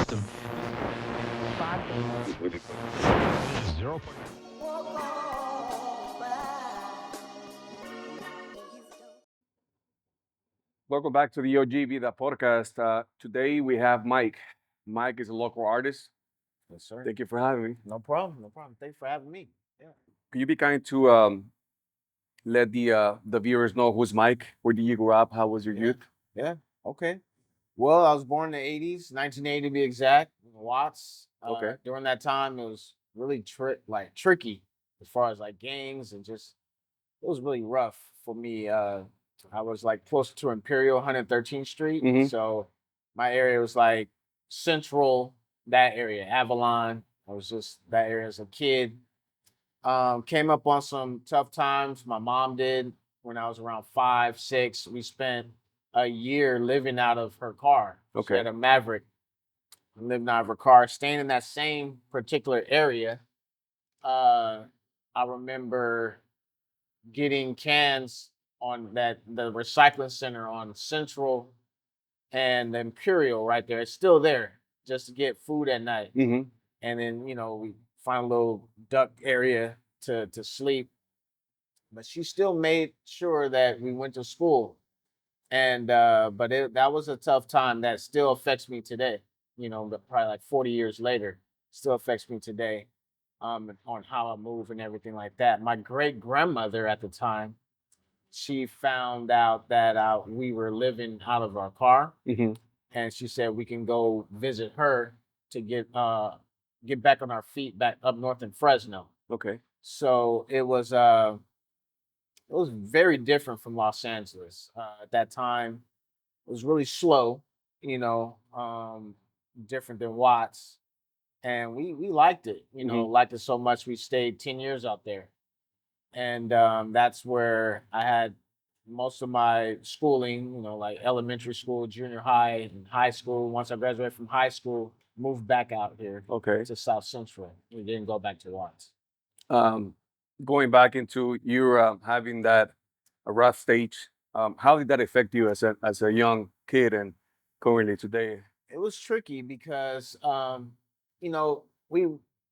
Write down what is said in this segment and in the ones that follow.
system. 0. Welcome back to the OG Vida podcast. Today we have Mike. Mike is a local artist. Yes, sir. Thank you for having me. No problem. No problem. Thanks for having me. Yeah. Can you be kind to let the viewers know who's Mike? Where did you grow up? How was your Yeah. youth? Yeah. Okay. Well, I was born in the 80s, 1980 to be exact, in Watts. Okay. During that time, it was really tricky as far as like gangs and just, it was really rough for me. I was like close to Imperial, 113th Street. Mm-hmm. So my area was like central, that area, Avalon. I was just that area as a kid. Came up on some tough times. My mom did when I was around 5, 6. We spent a year living out of her car. She Okay. had a Maverick, living out of her car, staying in that same particular area. Uh, I remember getting cans on the recycling center on Central and the Imperial right there. It's still there just to get food at night. Mm-hmm. And then, we find a little duck area to sleep. But she still made sure that we went to school. And but that was a tough time that still affects me today. But probably like 40 years later, still affects me today. On how I move and everything like that. My great grandmother at the time, she found out that we were living out of our car, Mm-hmm. and she said we can go visit her to get back on our feet back up north in Fresno. Okay. So it was very different from Los Angeles at that time. It was really slow, you know, um, different than Watts, and we liked it. Mm-hmm. Liked it so much we stayed 10 years out there, and that's where I had most of my schooling. Like elementary school, junior high, and high school. Once I graduated from high school, moved back out here Okay. to South Central. We didn't go back to Watts. Um, Going back into you having that a rough stage, how did that affect you as a young kid and currently today? It was tricky because we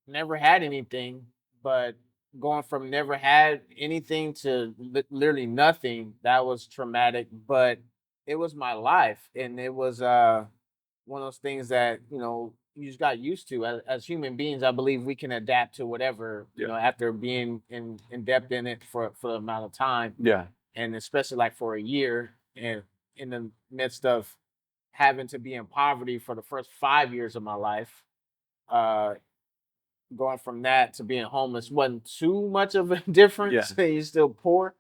never had anything, but going from never had anything to literally nothing, that was traumatic. But it was my life, and it was one of those things that you just got used to. As human beings, I believe we can adapt to whatever, Yeah. after being in depth in it for the amount of time, Yeah. and especially like for a year, and in the midst of having to be in poverty for the first 5 years of my life. Uh, Going from that to being homeless wasn't too much of a Yeah. difference. You're still poor,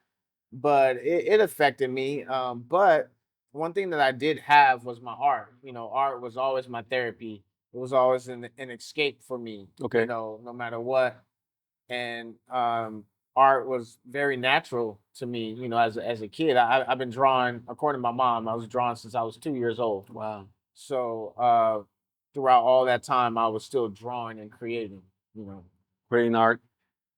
but it affected me. But one thing that I did have was my art. Art was always my therapy. It was always an escape for me. Okay. No matter what. And art was very natural to me. As a kid, I've been drawing. According to my mom, I was drawing since I was 2 years old. Wow. So throughout all that time, I was still drawing and creating. You know, Creating art.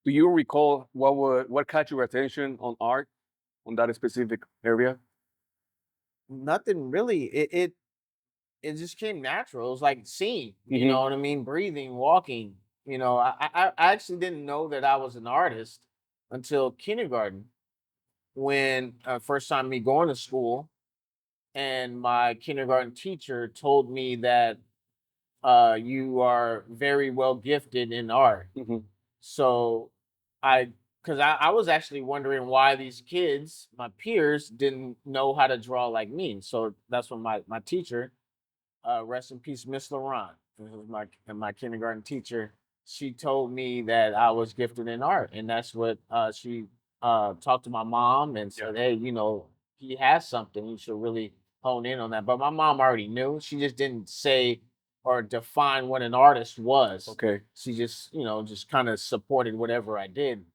Do you recall what caught your attention on art on that specific area? Nothing really. It just came natural. It was like seeing. You Mm-hmm. know what I mean? Breathing, walking. I actually didn't know that I was an artist until kindergarten, when first time me going to school, and my kindergarten teacher told me that you are very well gifted in art. Mm-hmm. So I, because I was actually wondering why these kids, my peers, didn't know how to draw like me. So that's when my teacher, rest in peace, Miss Laurent, this was my kindergarten teacher. She told me that I was gifted in art, and that's what she talked to my mom and Yeah. said, "Hey, he has something. You should really hone in on that." But my mom already knew. She just didn't say or define what an artist was. Okay. She just kind of supported whatever I did.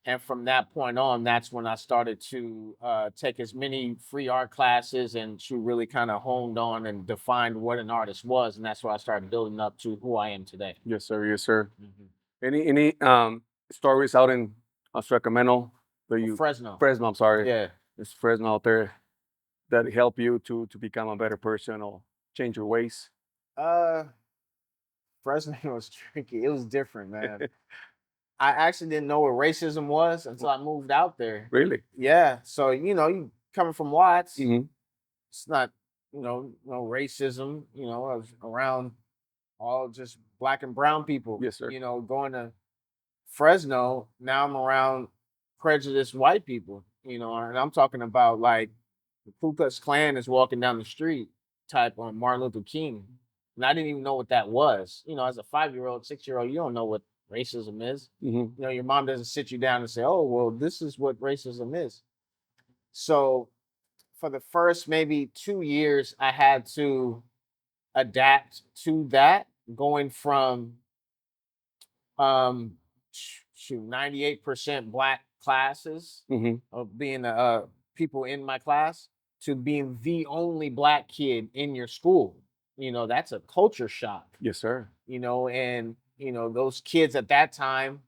And from that point on, that's when I started to take as many free art classes, and she really kind of honed on and defined what an artist was. And that's where I started building up to who I am today. Yes, sir. Yes, sir. Mhm. Any stories out in Sacramento that you Fresno. Fresno? I'm sorry, Yeah. it's Fresno out there that help you to become a better person or change your ways. Uh, Fresno was tricky. It was different, man. I actually didn't know what racism was until I moved out there. Really? Yeah. So, you coming from Watts, Hmm. it's not, no racism. I was around all just black and brown people, Yes, sir. going to Fresno. Now I'm around prejudiced white people, and I'm talking about like the Ku Klux Klan is walking down the street type on Martin Luther King. And I didn't even know what that was. As a 5-year-old, 6-year-old, you don't know what racism is. Hmm. Your mom doesn't sit you down and say, oh, well, this is what racism is. So for the first maybe 2 years, I had to adapt to that, going from um 98% black classes Hmm. of being people in my class to being the only black kid in your school. That's a culture shock. Yes, sir. And those kids at that time,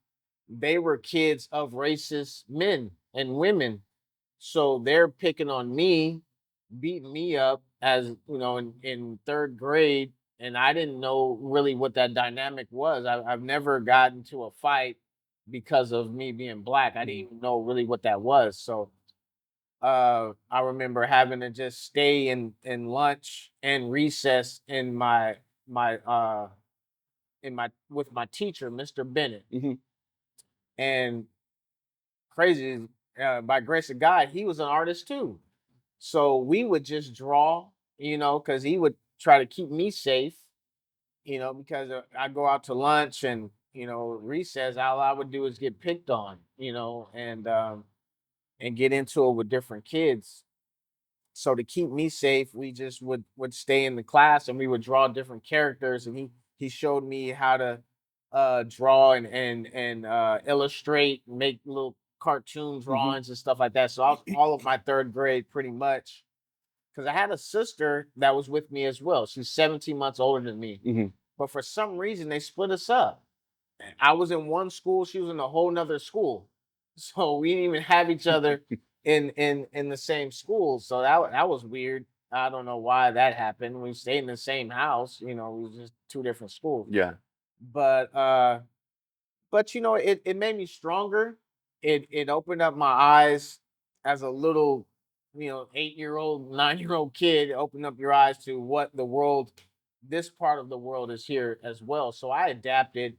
they were kids of racist men and women, so they're picking on me, beating me up as in third grade, and I didn't know really what that dynamic was. I've never gotten to a fight because of me being black. I didn't even know really what that was. So I remember having to just stay in lunch and recess in my with my teacher, Mr. Bennett. Hmm. And crazy, by grace of God, he was an artist too. So we would just draw, because he would try to keep me safe, because I go out to lunch and, recess, all I would do is get picked on, and get into it with different kids. So to keep me safe, we just would stay in the class and we would draw different characters, and he showed me how to draw and illustrate, make little cartoon Hmm. drawings and stuff like that. So I was all of my third grade pretty much, because I had a sister that was with me as well. She's 17 months older than me. Hmm. But for some reason they split us up. I was in one school, she was in a whole nother school. So we didn't even have each other in the same school. So that was weird. I don't know why that happened. We stayed in the same house, we was just two different schools. Yeah. But it made me stronger. It opened up my eyes as a little, 8-year-old, 9-year-old kid. Open up your eyes to what the world, this part of the world is here as well. So I adapted.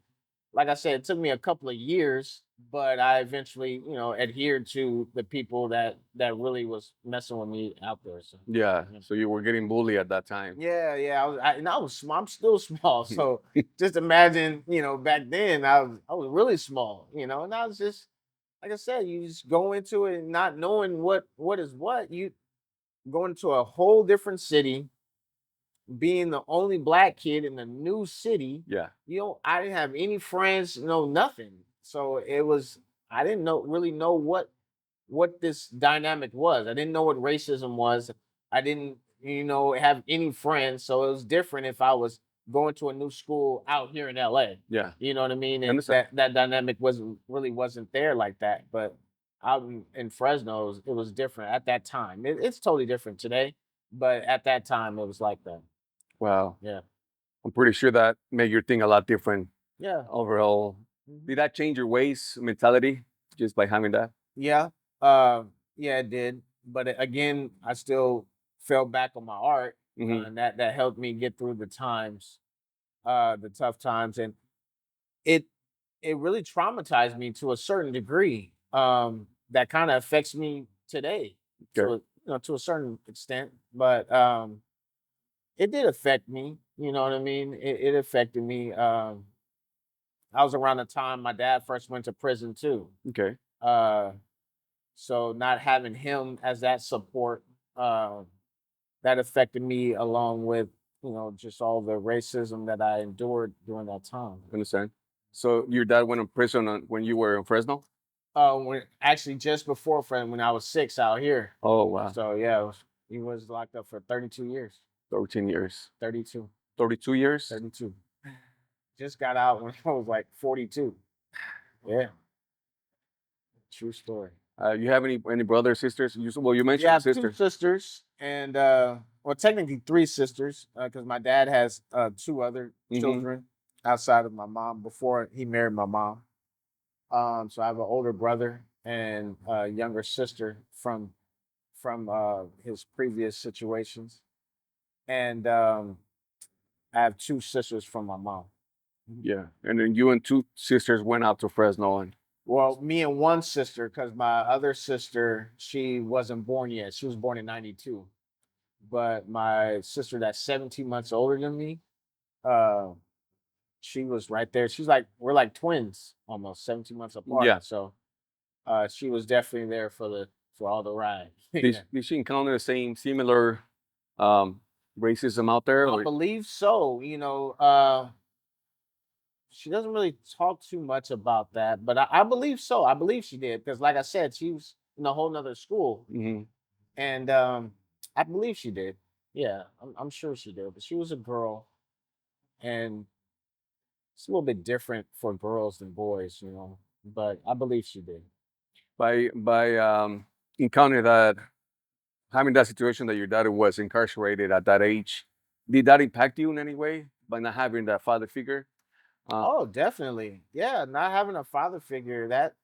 Like I said, it took me a couple of years, but I eventually, adhered to the people that really was messing with me out there. So Yeah. yeah. So you were getting bullied at that time. Yeah. I was small. I'm still small. So just imagine, back then I was really small, and I was just, like I said, you just go into it not knowing what is what. You go into a whole different city, being the only black kid in a new city. Yeah. I didn't have any friends, nothing. So it was, I didn't really know what this dynamic was. I didn't know what racism was. I didn't, have any friends. So it was different if I was going to a new school out here in LA. Yeah. You know what I mean? I And understand. that dynamic wasn't there like that. But out in Fresno, it was different at that time. It's totally different today, but at that time it was like that. Wow. Yeah. I'm pretty sure that made your thing a lot different Yeah. overall. Mhm. Did that change your ways, mentality, just by having that? Yeah. Yeah, it did. But again, I still fell back on my art, Hmm. and that helped me get through the tough times, and it it really traumatized me to a certain degree. That kind of affects me today Okay. to a certain extent, but it did affect me. You know what I mean? It affected me. I was around the time my dad first went to prison too. Okay. Uh, So not having him as that support, uh, that affected me along with, just all the racism that I endured during that time. Understand. So your dad went in prison when you were in Fresno? When actually just before friend when I was 6 out here. Oh wow. So yeah, he was locked up for 32 years. 13 years. 32. 32 years? 32. Just got out when I was like 42. Yeah. True story. You have any brothers, sisters? Well, you mentioned Yeah, I a have 2 sister. sisters and, well, technically 3 sisters, because my dad has, 2 other Hmm. children. outside of my mom before he married my mom. So I have an older brother and a younger sister from his previous situations, and I have two sisters from my mom. Yeah. And then you and two sisters went out to Fresno and Well, me and one sister, because my other sister, she wasn't born yet. She was born in '92. But my sister that's 17 months older than me, uh, she was right there. She's like, we're like twins almost, 17 months apart. yeah. So she was definitely there for all the ride. Did, Yeah. did she encounter the same similar um racism out there? I Or believe so. She doesn't really talk too much about that, but I believe so. I believe she did because, like I said, she was in a whole nother school, Mhm. and I believe she did. Yeah, I'm sure she did. But she was a girl, and it's a little bit different for girls than boys. But I believe she did. By encountering that, having that situation that your dad was incarcerated at that age, did that impact you in any way by not having that father figure? Oh, definitely. Yeah, not having a father figure, that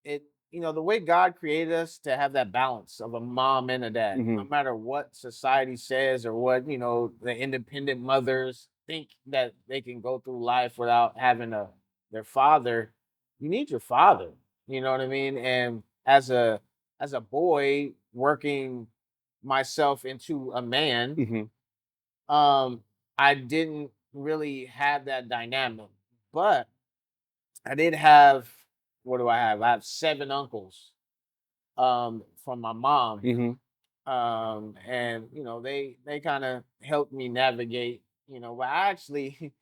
it the way God created us to have that balance of a mom and a dad, no Mhm. matter what society says or what the independent mothers think that they can go through life without having a their father. You need your father. You know what I mean? And as a boy working myself into a man, Mhm. um, I didn't really have that dynamic, but I did have, what do I have? I have seven uncles from my mom. Mhm. And they kind of helped me navigate, but I actually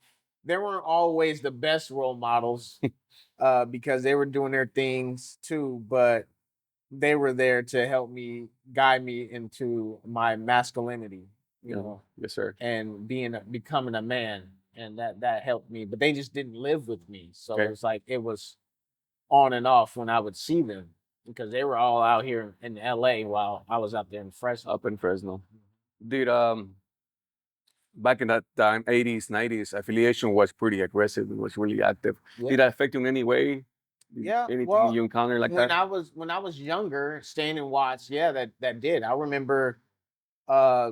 they weren't always the best role models because they were doing their things too, but they were there to help me guide me into my masculinity, you Yeah. know, Yes, sir. and becoming a man, and that helped me. But they just didn't live with me, so Okay. it's like it was on and off when I would see them because they were all out here in LA while I was out there in Fresno. Up in Fresno. Did back in that time, 80s, 90s, affiliation was pretty aggressive. It was really active. Yeah. Did that affect you in any way? Yeah. Anything Well, you encountered like when that? I was younger, staying in Watts, yeah, that did. I remember uh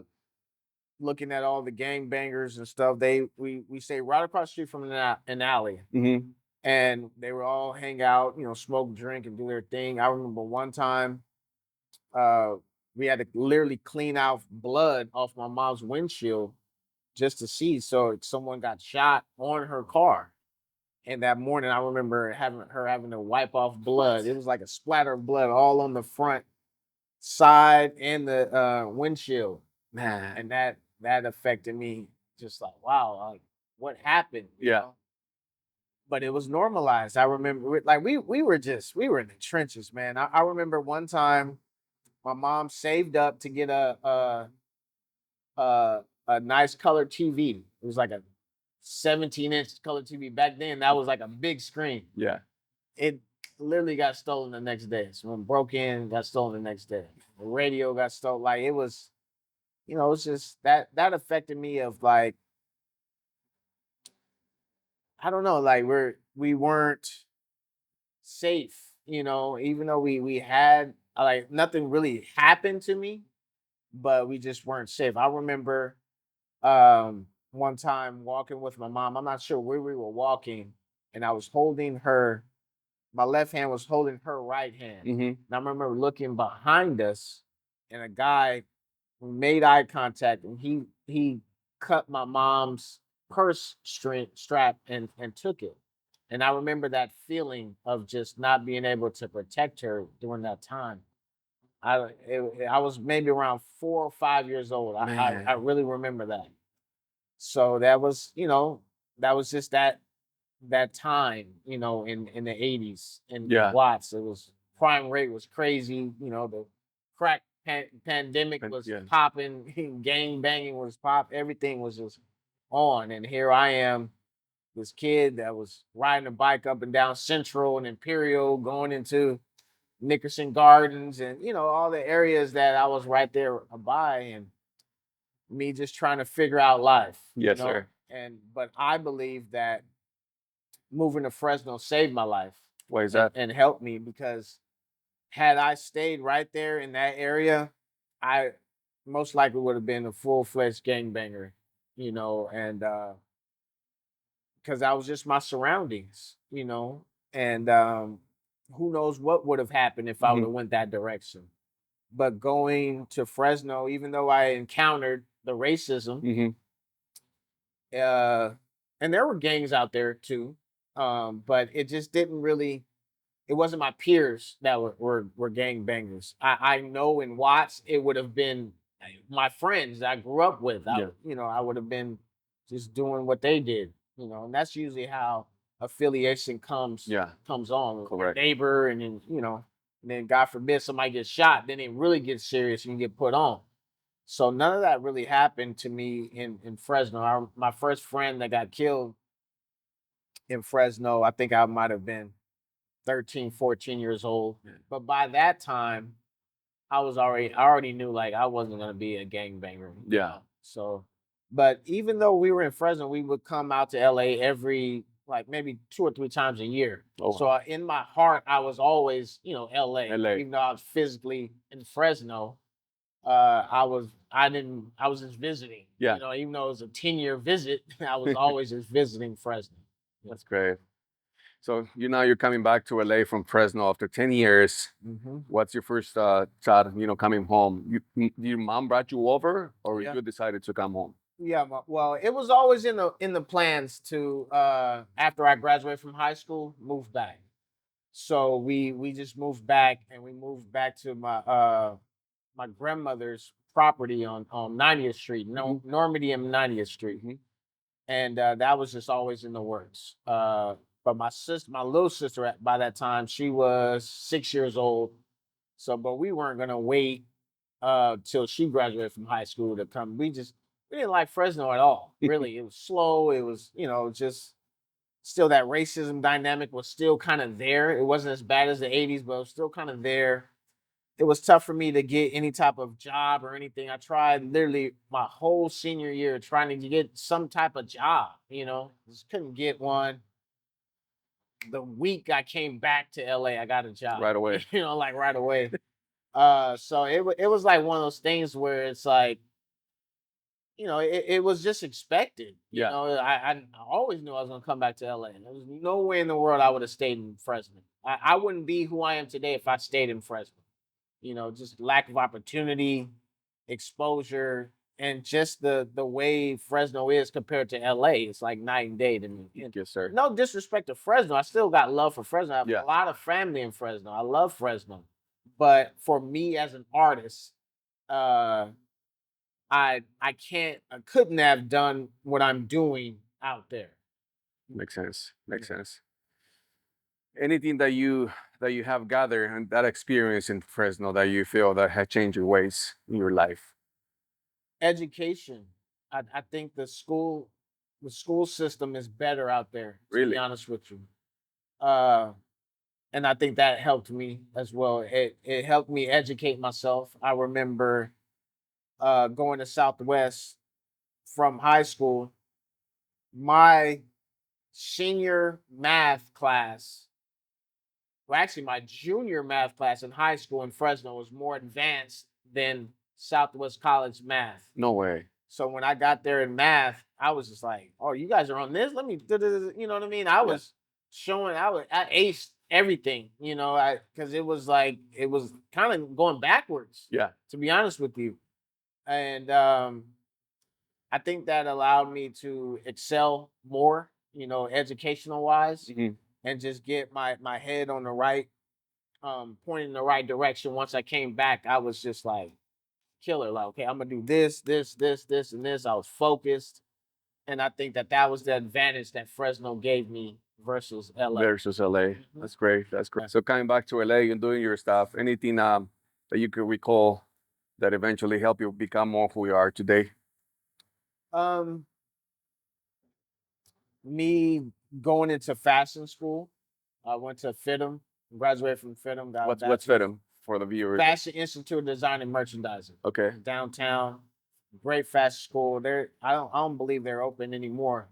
looking at all the gang bangers and stuff. We stayed right across the street from an alley, Hmm. and they would all hang out, smoke, drink, and do their thing. I remember one time uh we had to literally clean out blood off my mom's windshield just to see. So someone got shot on her car. And that morning, I remember having to wipe off blood. It was like a splatter of blood all on the front side and the windshield, Man. and that affected me. Just like, wow, like, what happened? Yeah. But it was normalized. I remember, like we were in the trenches, man. I remember one time my mom saved up to get a nice color TV. It was like a 17-inch color TV. Back then, that was like a big screen. Yeah. It literally got stolen the next day. Someone broke in, got stolen the next day. The radio got stolen. Like it's just that affected me of like, I don't know, like we weren't safe, even though we had like nothing really happened to me, but we just weren't safe. I remember one time walking with my mom. I'm not sure where we were walking, and I was holding her, my left hand was holding her right hand. Hmm. And I remember looking behind us, and a guy made eye contact, and he cut my mom's purse strap and took it. And I remember that feeling of just not being able to protect her during that time. I was maybe around 4 or 5 years old. I Man. really remember that. So that was just that time, in the '80s in Yeah. Watts. It was crime rate was crazy. The crack pandemic And was yeah. popping, gang banging was pop. Everything was just on, and here I am, this kid that was riding a bike up and down Central and Imperial, going into Nickerson Gardens, and all the areas that I was right there by, and me just trying to figure out life, Yes, sir. But I believe that moving to Fresno saved my life Why is that? and helped me, because had I stayed right there in that area, I most likely would have been a full-fledged gangbanger, and because that was just my surroundings, and who knows what would have happened if I would Mhm. have went that direction. But going to Fresno, even though I encountered the racism, Mhm. uh, and there were gangs out there too, but it just didn't really. It wasn't my peers that were gang bangers. I know in Watts it would have been my friends that I grew up with. Yeah. I would have been just doing what they did. And that's usually how affiliation Yeah. comes on. Your Correct. neighbor, and then and then God forbid somebody gets shot, then it really gets serious and you get put on. So none of that really happened to me in Fresno. My first friend that got killed in Fresno, I think I might have been 13, 14 years old. Yeah. But by that time, I already knew like I wasn't gonna be a gangbanger. Yeah. So, but even though we were in Fresno, we would come out to LA every like maybe 2 or 3 times a year. Oh, So in my heart, I was always, LA. LA. Even though I was physically in Fresno, I was just visiting. Yeah. Even though it was a 10-year visit, I was always just visiting Fresno. That's great. So you're coming back to LA from Fresno after 10 years. Mm-hmm. What's your first thought, coming home? Your mom brought you over, or Yeah. you decided to come home? Yeah, well, it was always in the plans to after I graduated from high school, move back. So we just moved back, and we moved back to my grandmother's property on 90th Street, no Normandy and 90th Street. Mhm. And that was just always in the works. But my little sister by that time, she was 6 years old. So, but we weren't gonna wait till she graduated from high school to come. We didn't like Fresno at all. Really, it was slow. It was just still that racism dynamic was still kind of there. It wasn't as bad as the '80s, but it was still kind of there. It was tough for me to get any type of job or anything. I tried literally my whole senior year trying to get some type of job. Just couldn't get one. The week I came back to LA, I got a job. Right away. Like right away. So it was like one of those things where it's like, it was just expected. Yeah. I always knew I was gonna come back to LA. There was no way in the world I would have stayed in Fresno. I wouldn't be who I am today if I stayed in Fresno. Just lack of opportunity, exposure, and just the way Fresno is compared to LA. It's like night and day to me. And Yes, sir. no disrespect to Fresno. I still got love for Fresno. I have Yeah. a lot of family in Fresno. I love Fresno. But for me as an artist, uh I couldn't have done what I'm doing out there. Makes sense. Makes Yeah. sense. Anything that you have gathered and that experience in Fresno that you feel that had changed your ways in your life? Education. I think the school system is better out there, to Really? be honest with you. Uh and I think that helped me as well. It helped me educate myself. I remember going to Southwest from high school. My senior math class, well, actually, my junior math class in high school in Fresno was more advanced than Southwest College math. No way. So when I got there in math, I was just like, "Oh, you guys are on this? Let me," you know what I mean? I Yeah. was showing, I aced everything, because it was like it was kind of going backwards, Yeah. to be honest with you. And I think that allowed me to excel more, educational wise, Mhm. and just get my head on the right point in the right direction. Once I came back, I was just like killer. Like, okay, I'm gonna do this, this, this, this, and this. I was focused, and I think that was the advantage that Fresno gave me versus LA. Versus LA. That's great. That's Yeah. great. So coming back to LA and doing your stuff, anything that you could recall that eventually helped you become more who you are today? Um, Me going into fashion school, I went to FITM, graduated from FITM, got a What's bachelor's. FITM for the viewers? Fashion Institute of Design and Merchandising, Okay. downtown. great fast school. I don't believe they're open anymore,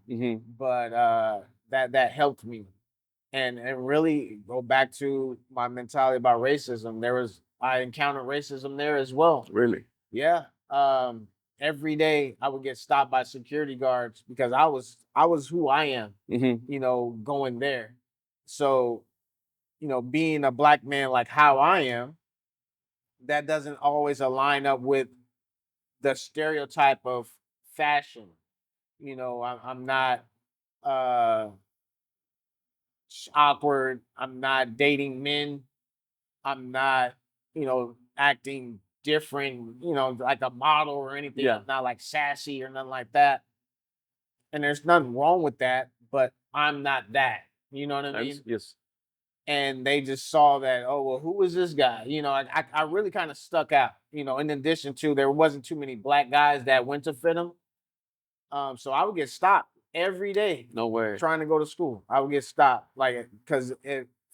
but that helped me, and really go back to my mentality about racism. I encountered racism there as well. Really? Yeah. Every day I would get stopped by security guards because I was who I am, going there. So, being a black man like how I am, that doesn't always align up with the stereotype of fashion. I'm not uh awkward. I'm not dating men. I'm not, acting different, like a model or anything. Yeah. I'm not like sassy or nothing like that. And there's nothing wrong with that, but I'm not that. You know what I mean? Yes. And they just saw that, oh well, who is this guy? I really kind of stuck out. In addition to, there wasn't too many black guys that went to fit them. So I would get stopped every day No way. trying to go to school. I would get stopped, like, because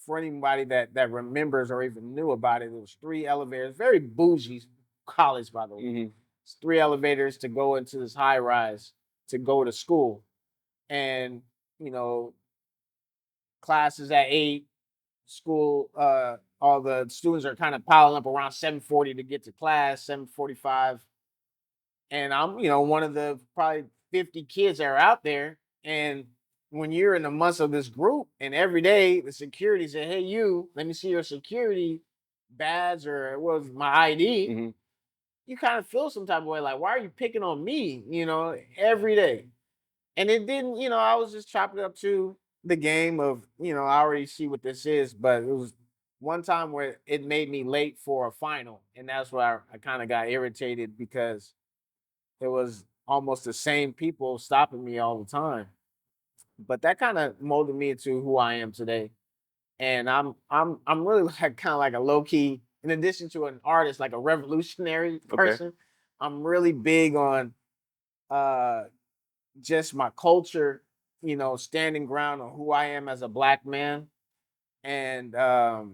for anybody that remembers or even knew about it, it was three elevators. Very bougie college, by the way. It's three elevators to go into this high rise to go to school, and you know classes at 8. School, all the students are kind of piling up around 7:40 to get to class, 7:45, and I'm, one of the probably 50 kids that are out there. And when you're in the midst of this group, and every day the security said, "Hey, you, let me see your security badge or what was my ID." You kind of feel some type of way, like, why are you picking on me? Every day. And it didn't, I was just chopping it up to the game of, I already see what this is, but it was one time where it made me late for a final, and that's where I kind of got irritated because it was almost the same people stopping me all the time. But that kind of molded me into who I am today. And I'm really like kind of like a low key, in addition to an artist, like a revolutionary Okay. person. I'm really big on uh just my culture, standing ground on who I am as a black man, and a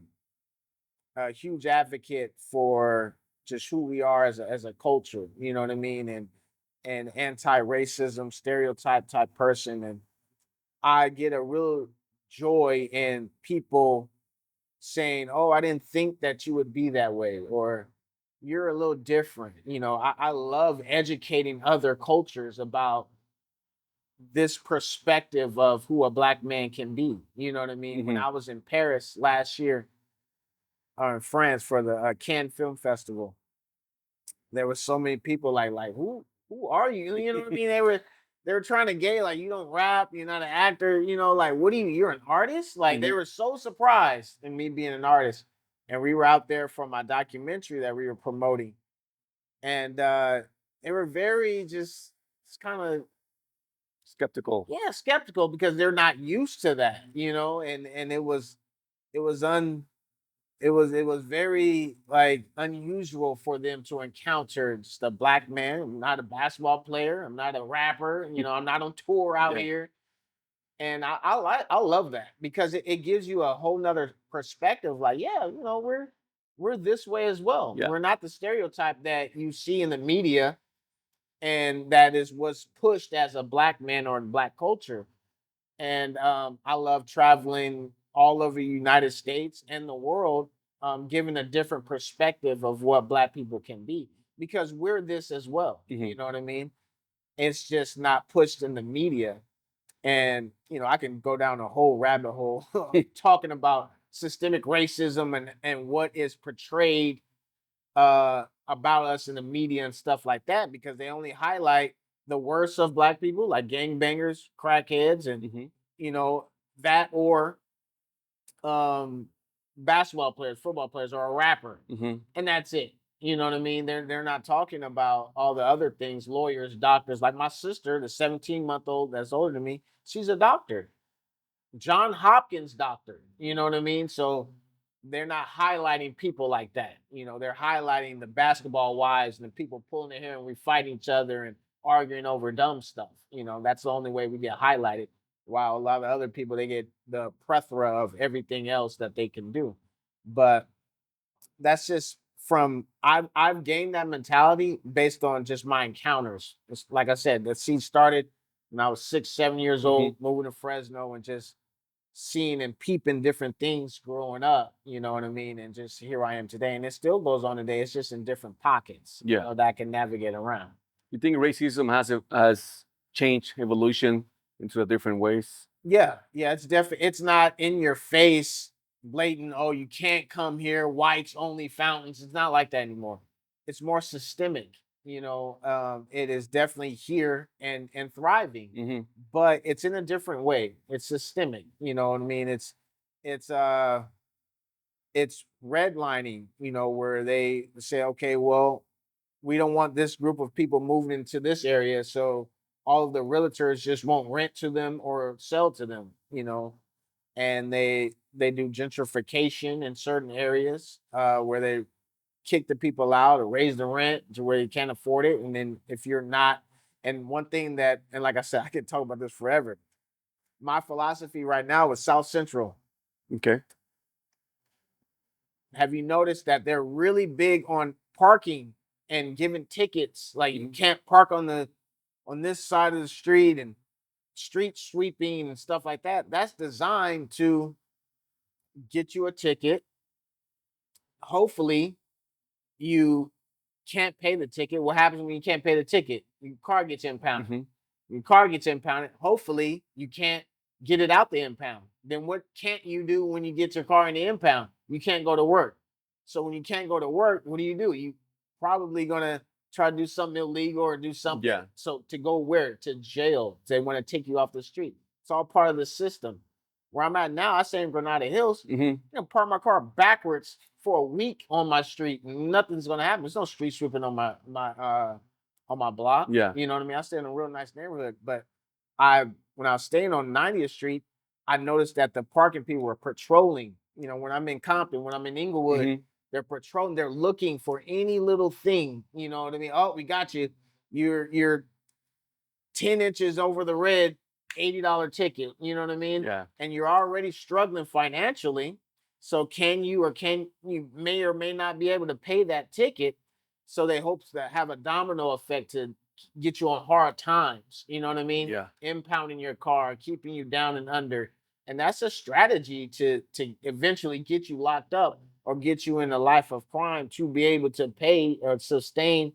huge advocate for just who we are as a culture, you know what I mean? And anti-racism, stereotype type person. And I get a real joy in people saying, "Oh, I didn't think that you would be that way," or "You're a little different." I love educating other cultures about this perspective of who a black man can be. You know what I mean? When I was in Paris last year, or in France for the Cannes Film Festival, there was so many people like who are you? You know what I mean? They were trying to gay, like, you don't rap, you're not an actor, like, what do you're an artist? Like, they were so surprised in me being an artist. And we were out there for my documentary that we were promoting. And they were very just kind of, Skeptical. yeah, skeptical because they're not used to that, and it was un it was very, like, unusual for them to encounter just a black man. I'm not a basketball player. I'm not a rapper. I'm not on tour out Yeah. here. And I love that because it gives you a whole nother perspective. Like, yeah, we're this way as well. Yeah. We're not the stereotype that you see in the media, and that is what's pushed as a black man or in black culture. And I love traveling all over the United States and the world, giving a different perspective of what black people can be, because we're this as well. You know what I mean? It's just not pushed in the media. And I can go down a whole rabbit hole talking about systemic racism and what is portrayed about us in the media and stuff like that, because they only highlight the worst of black people, like gangbangers, crackheads, and you know that, or um basketball players, football players, or a rapper, and that's it. You know what I mean? They're not talking about all the other things, lawyers, doctors. Like my sister, the 17-month-old that's older than me, she's a doctor. John Hopkins doctor. You know what I mean? So they're not highlighting people like that. They're highlighting the basketball wives and the people pulling their hair and we fight each other and arguing over dumb stuff. That's the only way we get highlighted. While a lot of other people, they get the plethora of everything else that they can do. But that's just I've gained that mentality based on just my encounters. It's, like I said, the seed started when I was 6, 7 years old, moving to Fresno and just seeing and peeping different things growing up, you know what I mean? And just here I am today. And it still goes on today. It's just in different pockets, Yeah. that I can navigate around. You think racism has changed evolution into a different ways? Yeah, it's definitely, it's not in your face, blatant. Oh, you can't come here. Whites only fountains. It's not like that anymore. It's more systemic. It is definitely here and thriving, but it's in a different way. It's systemic. You know what I mean? It's it's redlining. Where they say, okay, well, we don't want this group of people moving into this area, so all of the realtors just won't rent to them or sell to them, and they do gentrification in certain areas, where they kick the people out or raise the rent to where you can't afford it. And then if you're not, and one thing that, and like I said, I could talk about this forever. My philosophy right now is South Central. Okay. Have you noticed that they're really big on parking and giving tickets? Like, you can't park on this side of the street, and street sweeping and stuff like that. That's designed to get you a ticket. Hopefully, you can't pay the ticket. What happens when you can't pay the ticket? Your car gets impounded. Your car gets impounded. Hopefully, you can't get it out the impound. Then what can't you do when you get your car in the impound? You can't go to work. So when you can't go to work, what do? You probably gonna try to do something illegal or do something. Yeah. So to go where? To jail. They want to take you off the street. It's all part of the system. Where I'm at now, I stay in Granada Hills. I'm gonna park my car backwards for a week on my street. Nothing's gonna happen. There's no street sweeping on my block. Yeah. You know what I mean? I stay in a real nice neighborhood. But when I was staying on 90th Street, I noticed that the parking people were patrolling. When I'm in Compton, when I'm in Inglewood, they're patrolling. They're looking for any little thing. You know what I mean? Oh, we got you. You're 10 inches over the red, $80 ticket. You know what I mean? Yeah. And you're already struggling financially. So can you may or may not be able to pay that ticket. So they hope to have a domino effect to get you on hard times. You know what I mean? Yeah. Impounding your car, keeping you down and under. And that's a strategy to eventually get you locked up or get you in a life of crime to be able to pay or sustain,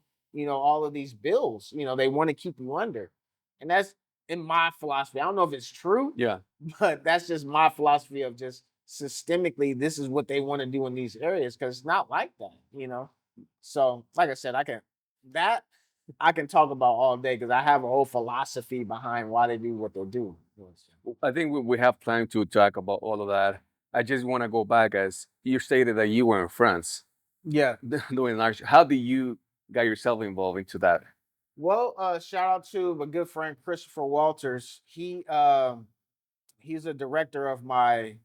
all of these bills. They want to keep you under. And that's in my philosophy. I don't know if it's true, Yeah. but that's just my philosophy of just systemically, this is what they want to do in these areas, because it's not like that. So, like I said, I can talk about all day because I have a whole philosophy behind why they do what they do. I think we have time to talk about all of that. I just want to go back as you stated that you were in France Yeah. doing art. How did you got yourself involved into that? Well, shout out to my good friend Christopher Walters. He's a director of my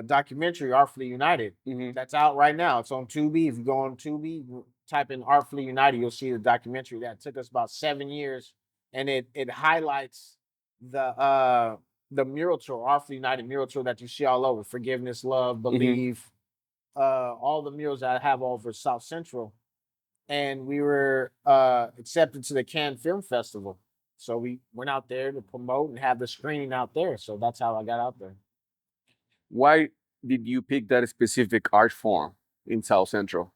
documentary Artfully United. That's out right now. It's on Tubi. If you go on Tubi, type in Artfully United, you'll see the documentary. That took us about 7 years, and it highlights the mural tour, Artfully United mural tour that you see all over. Forgiveness, love, believe, all the murals that I have all over South Central. And we were accepted to the Cannes Film Festival. So we went out there to promote and have the screening out there. So that's how I got out there. Why did you pick that specific art form in South Central?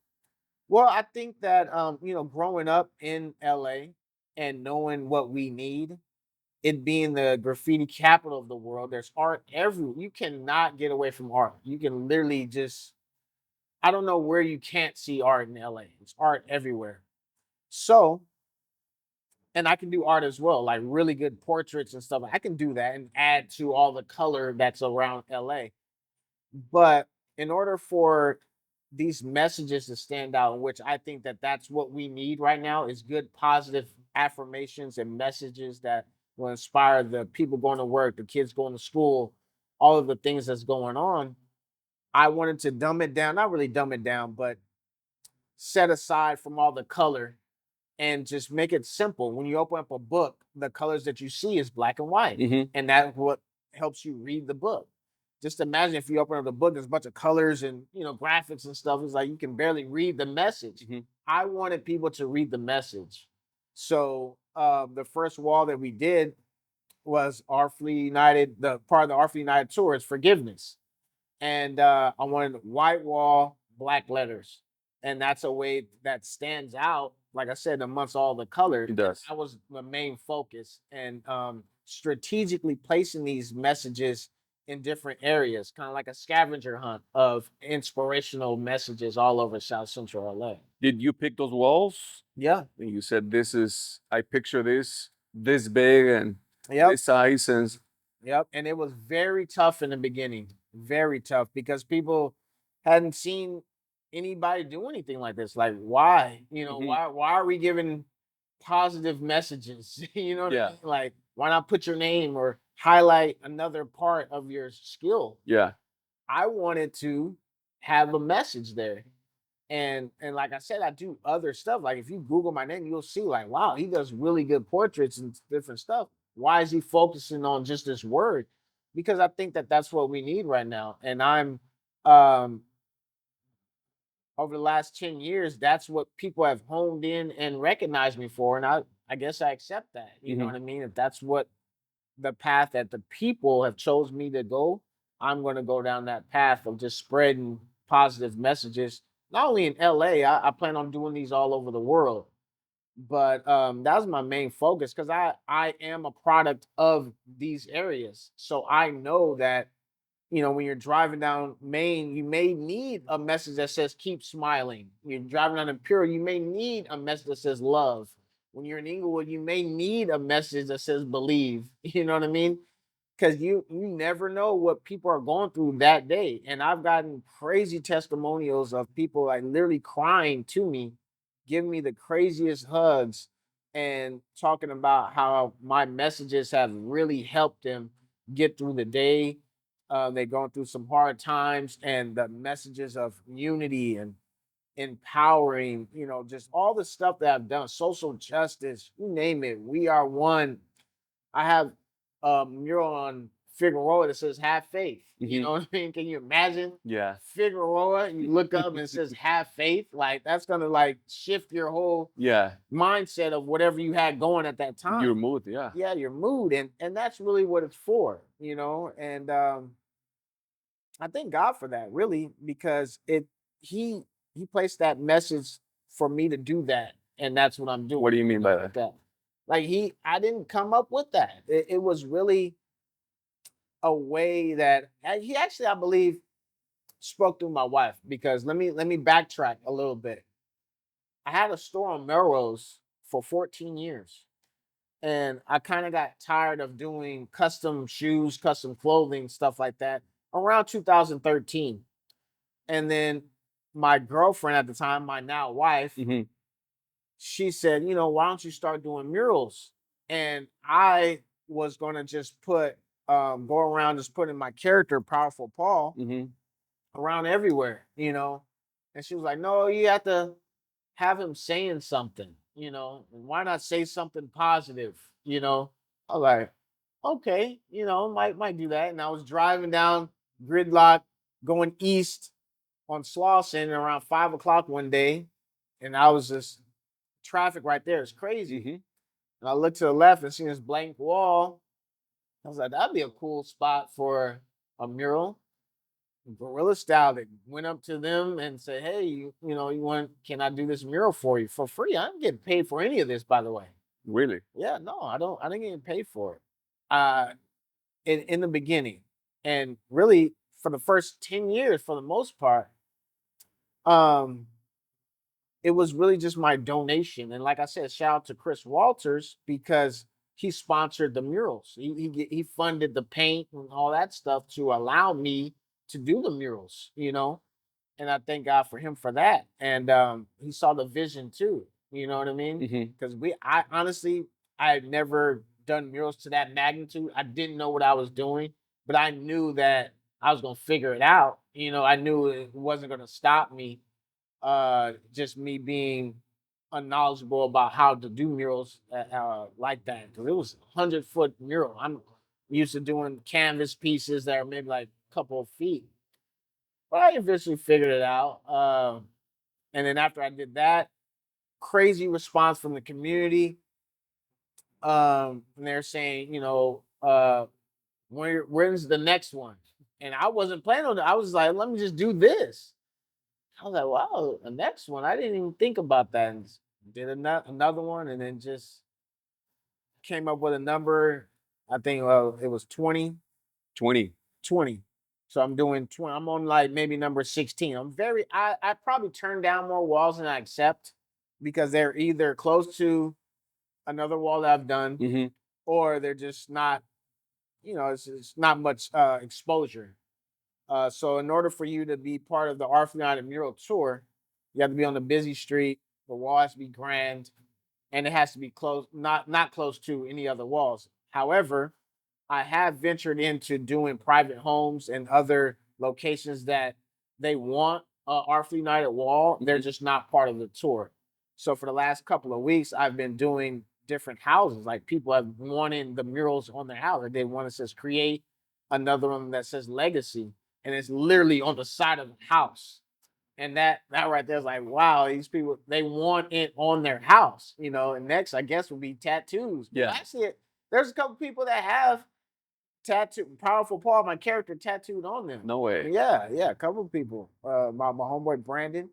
Well, I think that growing up in LA and knowing what we need, it being the graffiti capital of the world, there's art everywhere. You cannot get away from art. You can literally just, I don't know where you can't see art in LA. It's art everywhere. So, and I can do art as well, like really good portraits and stuff. I can do that and add to all the color that's around LA. But in order for these messages to stand out, which I think that that's what we need right now, is good positive affirmations and messages that will inspire the people going to work, the kids going to school, all of the things that's going on. I wanted to dumb it down, not really dumb it down, but set aside from all the color and just make it simple. When you open up a book, the colors that you see is black and white, and that's what helps you read the book. just imagine if you open up the book, there's a bunch of colors and graphics and stuff. It's like you can barely read the message. Mhm. I wanted people to read the message. So the first wall that we did was Our Fleet United. The part of the Our Fleet United tour is forgiveness, and I wanted white wall, black letters, and that's a way that stands out. Like I said, amongst all the colors, It does. that was the main focus, and strategically placing these messages in different areas, kind of like a scavenger hunt of inspirational messages all over South Central LA. Did you pick those walls? Yeah. And you said, "This is. I picture this big and Yep. this size." And Yep. And it was very tough in the beginning, very tough because people hadn't seen anybody do anything like this. Like, why? Mhm. Why are we giving positive messages? You know what I Yeah. mean? Like, why not put your name or highlight another part of your skill? Yeah. I wanted to have a message there. And like I said, I do other stuff. Like if you Google my name, you'll see like, wow, he does really good portraits and different stuff. Why is he focusing on just this word? Because I think that that's what we need right now. And I'm um over the last 10 years, that's what people have honed in and recognized me for. And I guess I accept that. You know Mhm. what I mean? If that's what the path that the people have chose me to go, I'm going to go down that path of just spreading positive messages. Not only in LA, I plan on doing these all over the world. But that was my main focus because I am a product of these areas. So I know that when you're driving down Maine, you may need a message that says keep smiling. You're driving down Imperial, you may need a message that says love. When you're in Inglewood, you may need a message that says believe. You know what I mean? Because you never know what people are going through that day. And I've gotten crazy testimonials of people like literally crying to me, giving me the craziest hugs and talking about how my messages have really helped them get through the day. They're going through some hard times, and the messages of unity and empowering, just all the stuff that I've done, social justice, you name it. We are one. I have a mural on Figueroa that says "Have faith." You Mhm. know what I mean? Can you imagine Yeah. Figueroa? You look up and it says "Have faith." Like that's gonna like shift your whole Yeah. mindset of whatever you had going at that time. Your mood. Yeah. Yeah, your mood, and that's really what it's for. And I thank God for that, really, because he he placed that message for me to do that, and that's what I'm doing. What do you mean by Like that? that. Like I didn't come up with that. It was really a way that he actually, I believe, spoke through my wife. Because let me backtrack a little bit. I had a store on Melrose for 14 years, and I kind of got tired of doing custom shoes, custom clothing, stuff like that around 2013. And then my girlfriend at the time, my now wife, Mhm. she said, why don't you start doing murals? And I was gonna just go around just putting my character, Powerful Paul, Mhm. around everywhere, And she was like, no, you have to have him saying something, and why not say something positive, I was like, okay, might do that. And I was driving down Gridlock, going east on Slauson around 5 o'clock one day, and I was just traffic right there. It's crazy. Mhm. And I looked to the left and seen this blank wall. I was like, that'd be a cool spot for a mural. Guerrilla style that went up to them and said, hey, you want, can I do this mural for you for free? I didn't get paid for any of this, by the way. Really? Yeah, no, I didn't get paid for it. In the beginning. And really for the first 10 years, for the most part, um, it was really just my donation. And like I said, shout out to Chris Walters because he sponsored the murals. He funded the paint and all that stuff to allow me to do the murals, And I thank God for him for that. And he saw the vision too. You know what I mean? Mhm. Because I honestly, I had never done murals to that magnitude. I didn't know what I was doing, but I knew that I was gonna figure it out. I knew it wasn't gonna stop me, just me being unknowledgeable about how to do murals like that, because it was 100-foot mural. I'm used to doing canvas pieces that are maybe like a couple of feet. But I eventually figured it out. And then after I did that, crazy response from the community. And they're saying, when's the next one? And I wasn't planning on it. I was like, let me just do this. I was like, wow, the next one. I didn't even think about that. And did another one, and then just came up with a number. I think it was 20. 20. 20. So I'm doing 20. I'm on like maybe number 16. I probably turn down more walls than I accept because they're either close to another wall that I've done Mm-hmm. or they're just not, it's not much exposure. So in order for you to be part of the Art United Mural Tour, you have to be on the busy street. The wall has to be grand, and it has to be close, not close to any other walls. However, I have ventured into doing private homes and other locations that they want a Art United wall. They're just not part of the tour. So for the last couple of weeks, I've been doing different houses. Like people have wanted the murals on their house. Like they want to says create another one that says legacy, and it's literally on the side of the house. And that right there is like, wow, these people they want it on their house, And next, I guess, would be tattoos. But Yeah. actually, there's a couple people that have tattoo powerful Paul, my character tattooed on them. No way. Yeah, a couple of people. My homeboy Brandon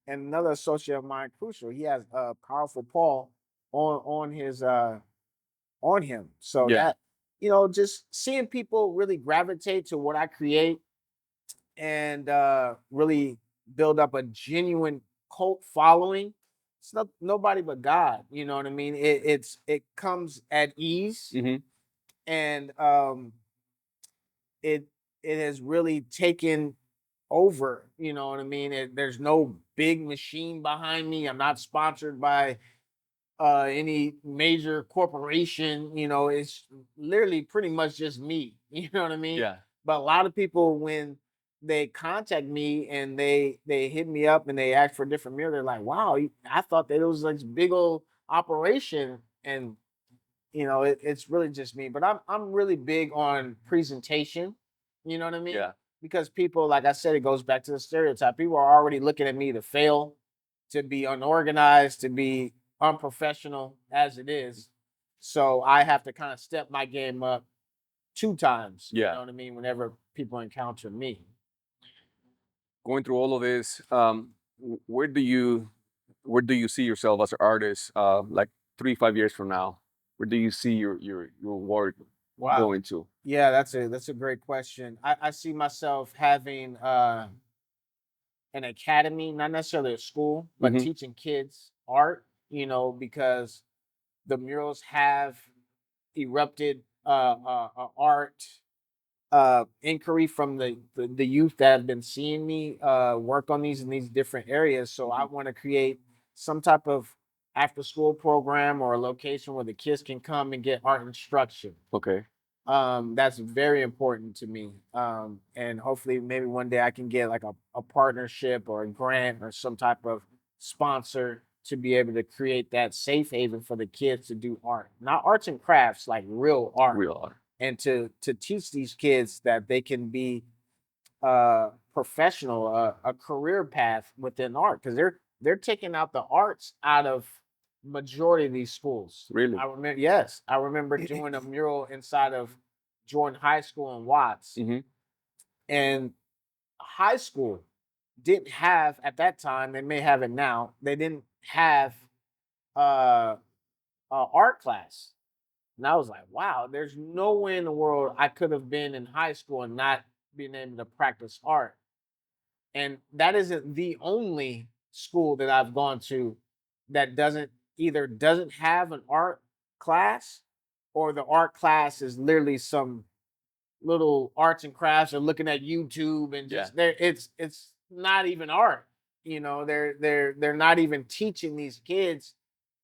and another associate of mine, Crucial. He has powerful Paul on his on him. So Yeah. that just seeing people really gravitate to what I create and really build up a genuine cult following. It's not nobody but God. You know what I mean? It comes at ease, Mm-hmm. and it has really taken over. You know what I mean? There's no big machine behind me. I'm not sponsored by any major corporation. It's literally pretty much just me. You know what I mean? Yeah. But a lot of people, when they contact me and they hit me up and they ask for a different mirror, they're like, "Wow, I thought that it was like this big old operation." And it's really just me. But I'm really big on presentation. You know what I mean? Yeah. Because people, like I said, it goes back to the stereotype. People are already looking at me to fail, to be unorganized, to be unprofessional as it is. So I have to kind of step my game up 2 times. Yeah. You know what I mean? Whenever people encounter me. Going through all of this, where do you see yourself as an artist? Like 3-5 years from now, where do you see your work going to? Yeah, that's a great question. I see myself having an academy, not necessarily a school, but Mhm. teaching kids art, because the murals have erupted art inquiry from the youth that have been seeing me work on these in these different areas. So I want to create some type of after school program or a location where the kids can come and get art instruction. Okay. That's very important to me. And hopefully maybe one day I can get like a partnership or a grant or some type of sponsor to be able to create that safe haven for the kids to do art, not arts and crafts, like real art. Real art. And to teach these kids that they can be professional, a career path within art, because they're taking out the arts out of majority of these schools. Really? I remember doing a mural inside of Jordan High School in Watts, Mhm. and high school didn't have at that time. They may have it now. They didn't have uh, art class. And I was like, wow, there's no way in the world I could have been in high school and not being able to practice art. And that isn't the only school that I've gone to that doesn't have an art class, or the art class is literally some little arts and crafts or looking at YouTube and just there it's not even art. They're not even teaching these kids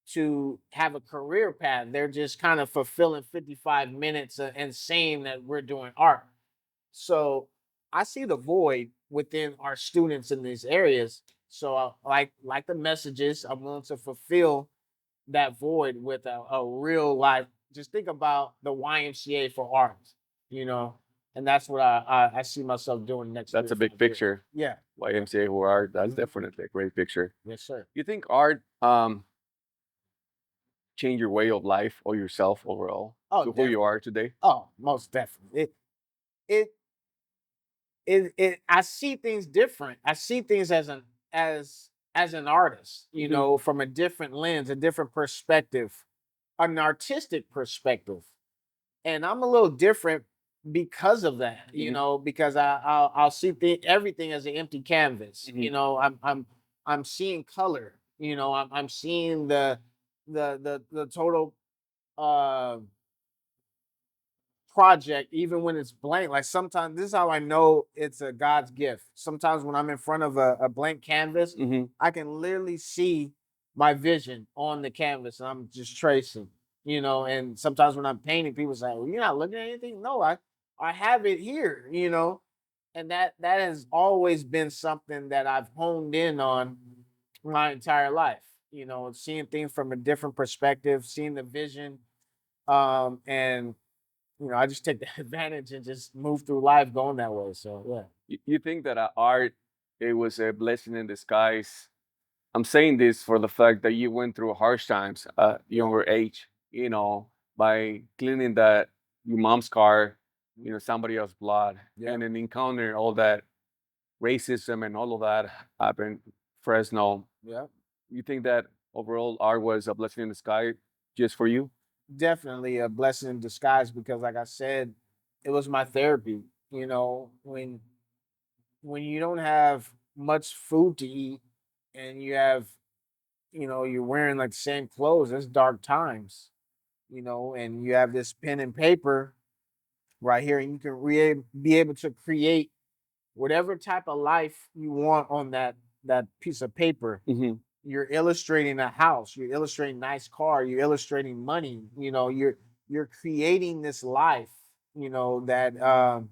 to have a career path. They're just kind of fulfilling 55 minutes and saying that we're doing art. So I see the void within our students in these areas. So like the messages, I'm willing to fulfill that void with a real life. Just think about the YMCA for art. You know, and that's what I see myself doing next. That's 3 a or big 5 years. picture. Yeah. YMCA who art. That's Mhm. definitely a great picture. Yes, sir. You think art change your way of life or yourself overall Oh, to who you definitely. are today? Oh, most definitely. It I see things different. I see things as an artist, Mhm. from a different lens, a different perspective, an artistic perspective. And I'm a little different because of that, Mhm. because I'll see everything as an empty canvas. Mhm. I'm seeing color. I'm seeing the total uh project, even when it's blank. Like sometimes this is how I know it's a God's gift. Sometimes when I'm in front of a blank canvas, Mhm. I can literally see my vision on the canvas and I'm just tracing, and sometimes when I'm painting, people say, well, you're not looking at anything. No, I have it here, and that has always been something that I've honed in on my entire life, seeing things from a different perspective, seeing the vision, and I just take the advantage and just move through life going that way. So yeah. You think that art it was a blessing in disguise? I'm saying this for the fact that you went through harsh times at Yeah. younger age, by cleaning that your mom's car, somebody else's blood, Yeah. and then encounter all that racism and all of that happened Fresno. Yeah. You think that overall art was a blessing in the sky just for you? Definitely a blessing in disguise because like I said, it was my therapy. When you don't have much food to eat and you're wearing like the same clothes, it's dark times, and you have this pen and paper right here, and you can be able to create whatever type of life you want on that piece of paper. Hmm. You're illustrating a house, you're illustrating nice car, you're illustrating money, you're creating this life, that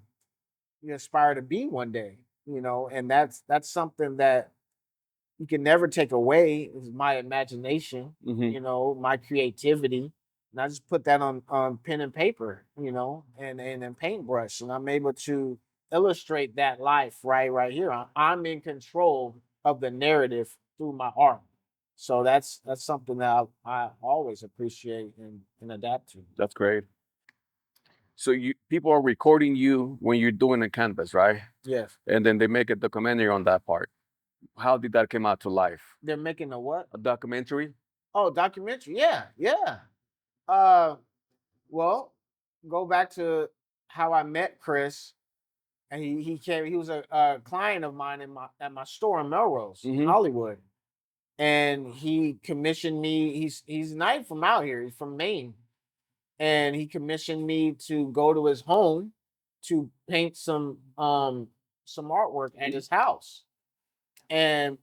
you aspire to be one day, and that's something that you can never take away is my imagination, Hmm. my creativity. And I just put that on pen and paper, and then paintbrush, and I'm able to illustrate that life right here. I'm in control of the narrative through my art. So that's something that I always appreciate and adapt to. That's great. So you people are recording you when you're doing a canvas, right? Yes. And then they make a documentary on that part. How did that come out to life? They're making a what? A documentary? Oh, documentary. Yeah, yeah. Uh well, go back to how I met Chris. And he came. He was a client of mine at my store in Melrose, in Hmm. Hollywood, and he commissioned me. He's not from out here. He's from Maine, and he commissioned me to go to his home to paint some artwork at his house. And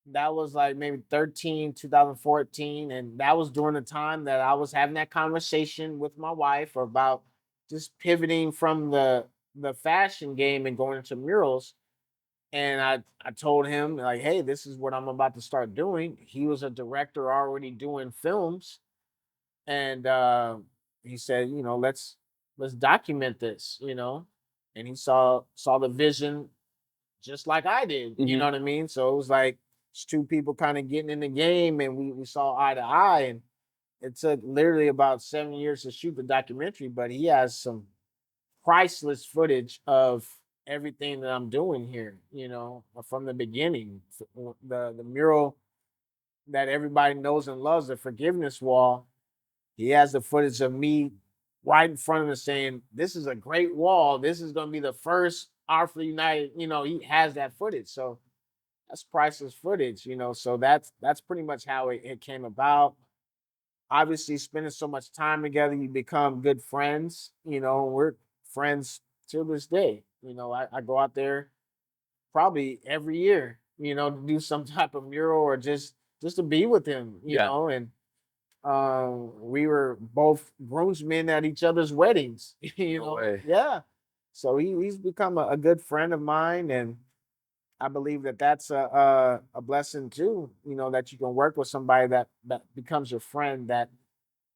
that was like maybe 2014, and that was during the time that I was having that conversation with my wife about just pivoting from the fashion game and going into murals. And I told him like, hey, this is what I'm about to start doing. He was a director already doing films, and he said, let's document this, and he saw the vision just like I did. You Hmm. know what I mean? So it was like it's two people kind of getting in the game, and we saw eye to eye, and it took literally about 7 years to shoot the documentary, but he has some priceless footage of everything that I'm doing here, from the beginning. The mural that everybody knows and loves, the forgiveness wall. He has the footage of me right in front of him saying, "This is a great wall. This is going to be the first Art for the United." He has that footage, so that's priceless footage. So that's pretty much how it came about. Obviously, spending so much time together, you become good friends. We're friends to this day. I go out there probably every year, to do some type of mural or just to be with him, Yeah. and we were both groomsmen at each other's weddings, No way. Yeah. So he's become a good friend of mine, and I believe that that's a blessing too, that you can work with somebody that becomes your friend, that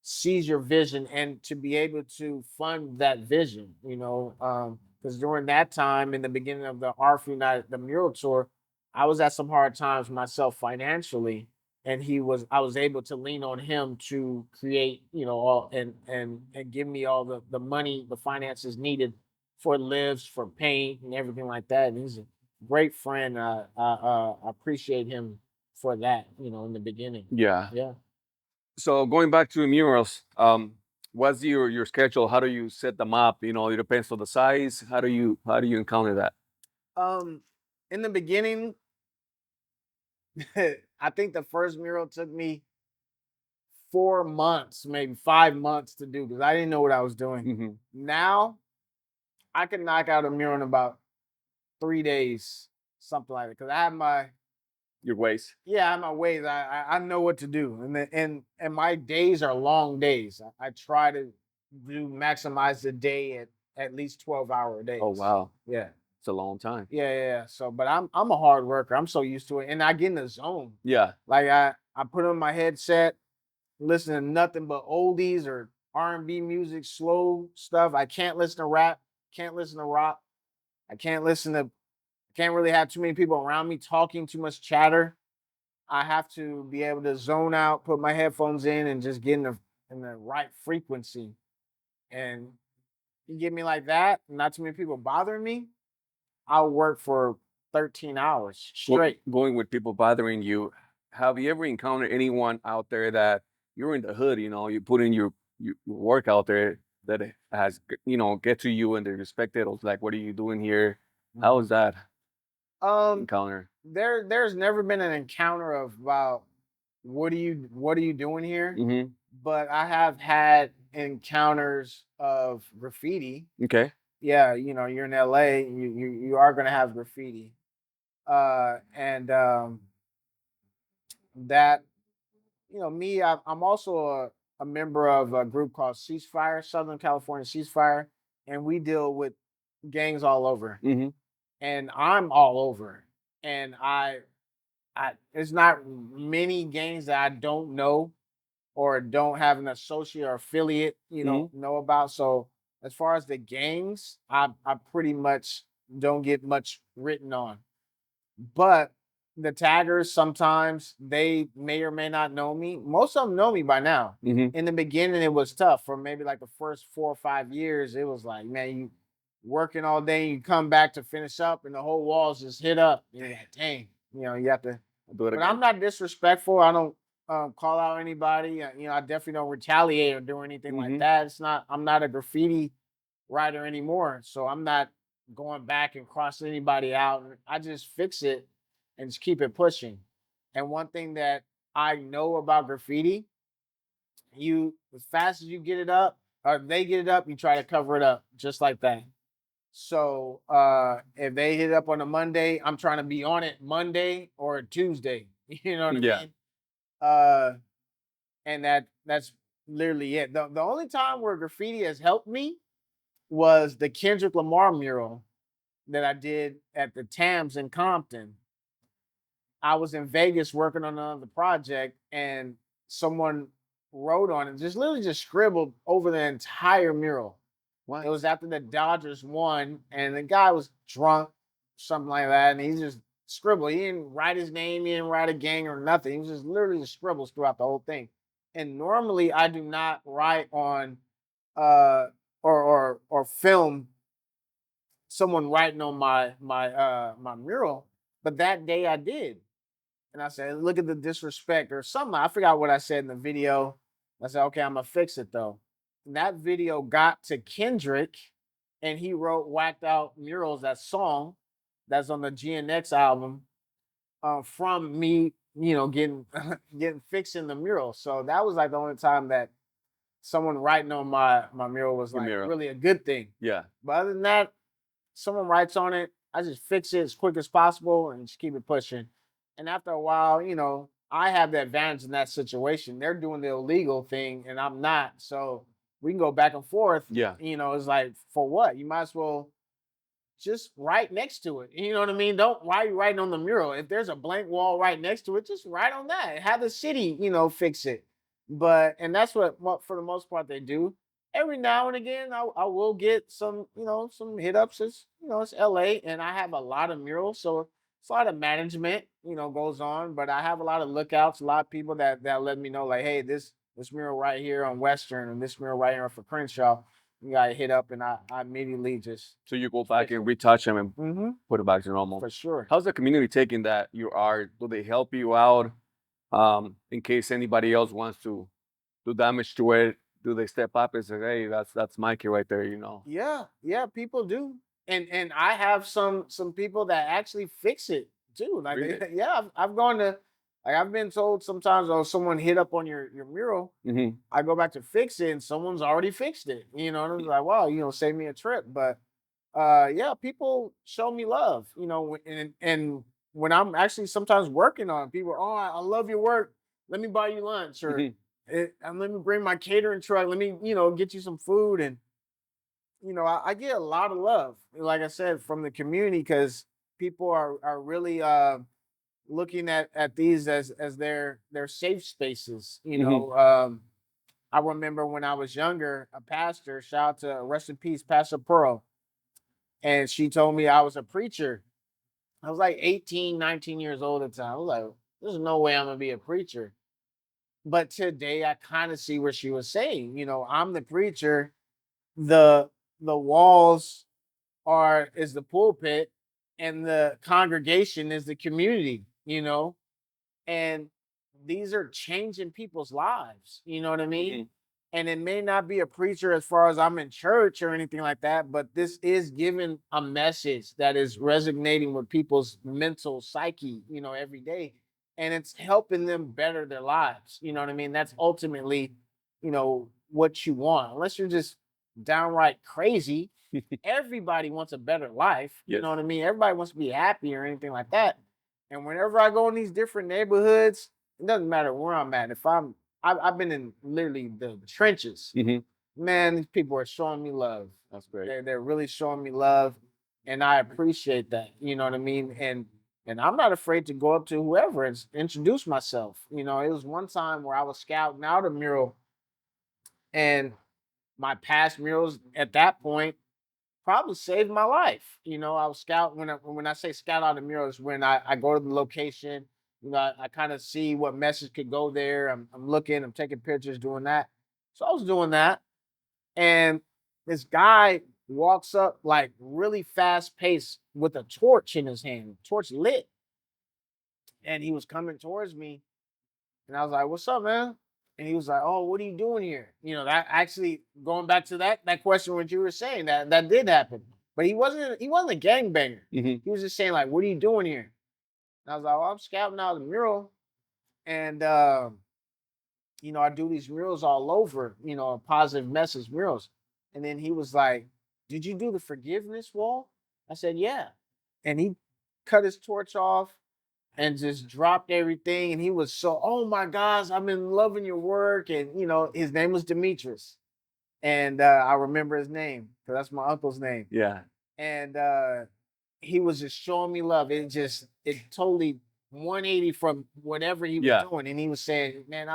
sees your vision and to be able to fund that vision, because during that time in the beginning of the Art United, the mural tour, I was at some hard times myself financially, and I was able to lean on him to create, all and give me all the money, the finances needed for lives, for paint and everything like that. And he's a great friend. I appreciate him for that, in the beginning. Yeah. Yeah. So going back to murals, what's your schedule? How do you set them up? It depends on the size. How do you encounter that? Um, in the beginning, I think the first mural took me 4 months, maybe 5 months to do because I didn't know what I was doing. Hmm. Now I can knock out a mural in about 3 days, something like that. Because I have my Your ways. yeah, I have my ways. I know what to do, and my days are long days. I try to do maximize the day at least 12-hour Oh days. wow, Yeah. it's a long time. Yeah. So, but I'm a hard worker. I'm so used to it, and I get in the zone. Yeah. Like I put on my headset, listen to nothing but oldies or R&B music, slow stuff. I can't listen to rap. Can't listen to rock. I can't really have too many people around me talking, too much chatter. I have to be able to zone out, put my headphones in, and just get in the right frequency. And you get me like that, not too many people bothering me. I'll work for 13 hours straight. Going with people bothering you. Have you ever encountered anyone out there that you're in the hood? You put in your work out there that has get to you and they respect it. It's like, what are you doing here? How is that Um, encounter? there's never been an encounter of about what are you doing here, Hmm. but I have had encounters of graffiti. Okay. Yeah, you're in LA, you are gonna have graffiti. And that me, I'm also a member of a group called Ceasefire, Southern California Ceasefire, and we deal with gangs all over, Hmm. and I'm all over, and there's not many gangs that I don't know or don't have an associate or affiliate, Hmm. know about. So as far as the gangs, I pretty much don't get much written on. But the taggers sometimes they may or may not know me. Most of them know me by now. Hmm. In the beginning, it was tough. For maybe like the first 4 or 5 years, it was like, man, you working all day, you come back to finish up, and the whole wall's just hit up. Yeah, dang. You have to. Do it But again. I'm not disrespectful. I don't call out anybody. I definitely don't retaliate or do anything like Hmm. that. It's not. I'm not a graffiti writer anymore, so I'm not going back and crossing anybody out. I just fix it and just keep it pushing. And one thing that I know about graffiti, you as fast as you get it up, or they get it up, you try to cover it up just like that. So if they hit it up on a Monday, I'm trying to be on it Monday or Tuesday. You know what I Yeah. mean? Uh, and that's literally it. The only time where graffiti has helped me was the Kendrick Lamar mural that I did at the Tams in Compton. I was in Vegas working on another project, and someone wrote on it, just literally just scribbled over the entire mural. It What? was after the Dodgers won, and the guy was drunk, something like that, and he just scribbled. He didn't write his name, he didn't write a gang or nothing. He was just literally just scribbles throughout the whole thing. And normally I do not write on or film someone writing on my mural, but that day I did. And I said, look at the disrespect or something. I forgot what I said in the video. I said, okay, I'm gonna fix it though. And that video got to Kendrick, and he wrote Whacked Out Murals, that song that's on the GNX album, from me, getting getting fixing the mural. So that was like the only time that someone writing on my mural was Your like mirror. really a good thing. Yeah. But other than that, someone writes on it, I just fix it as quick as possible and just keep it pushing. And after a while, I have the advantage in that situation. They're doing the illegal thing and I'm not. So we can go back and forth. Yeah. It's like, for what? You might as well just write next to it. You know what I mean? Why are you writing on the mural? If there's a blank wall right next to it, just write on that. Have the city, fix it. But and that's what for the most part they do. Every now and again, I will get some, some hit ups. It's LA, and I have a lot of murals, so it's a lot of management, goes on. But I have a lot of lookouts, a lot of people that let me know, like, hey, this mural right here on Western, and this mural right here for Crenshaw, you got to hit up, and I immediately just So you go back and retouch them and mm-hmm, put it back to normal. for sure. How's the community taking that your art? Do they help you out? In case anybody else wants to do damage to it, do they step up and say, "Hey, that's Mikey right there," you know? Yeah, people do, and I have some people that actually fix it too. Like, Really? yeah, I've gone to, like, I've been told sometimes, oh, someone hit up on your mural. Hmm. I go back to fix it, and someone's already fixed it. And I'm like, wow, save me a trip. But yeah, people show me love. And when I'm actually sometimes working on it, people, oh, I love your work. Let me buy you lunch, or Hmm. let me bring my catering truck. Let me get you some food. And I get a lot of love, like I said, from the community, because people are really looking at these as their safe spaces. Hmm. I remember when I was younger, a pastor, shout out to rest in peace, Pastor Pearl, and she told me I was a preacher. I was like 18, 19 years old at the time. I was like, there's no way I'm gonna be a preacher. But today I kind of see what she was saying. I'm the preacher. The the walls is the pulpit, and the congregation is the community. And these are changing people's lives, you know what I mean? Hmm. And it may not be a preacher as far as I'm in church or anything like that, but this is giving a message that is resonating with people's mental psyche, every day. And it's helping them better their lives. You know what I mean? That's ultimately, what you want. Unless you're just downright crazy, everybody wants a better life. You Yes. know what I mean? Everybody wants to be happy or anything like that. And whenever I go in these different neighborhoods, it doesn't matter where I'm at. I've been in literally the trenches. Hmm. Man, these people are showing me love. That's great. They're really showing me love, and I appreciate that. You know what I mean? And I'm not afraid to go up to whoever and introduce myself. It was one time where I was scouting out a mural, and my past murals at that point probably saved my life. I was scout when I say scout out the murals, when I go to the location, I kind of see what message could go there. I'm looking, I'm taking pictures, doing that. So I was doing that, and this guy walks up like really fast paced with a torch in his hand, torch lit, and he was coming towards me, and I was like, "What's up, man?" And he was like, "Oh, what are you doing here?" That actually, going back to that question, what you were saying, that did happen. But he wasn't a gangbanger. Hmm. He was just saying, like, "What are you doing here?" And I was like, "Well, I'm scouting out the mural, and I do these murals all over, positive message murals." And then he was like, "Did you do the forgiveness wall?" I said, "Yeah." And he cut his torch off and just dropped everything. And he was so, "Oh my gosh, I've been loving your work." And his name was Demetrius, and I remember his name because that's my uncle's name. Yeah. And he was just showing me love. It totally 180 from whatever he was Yeah. doing. And he was saying, "Man,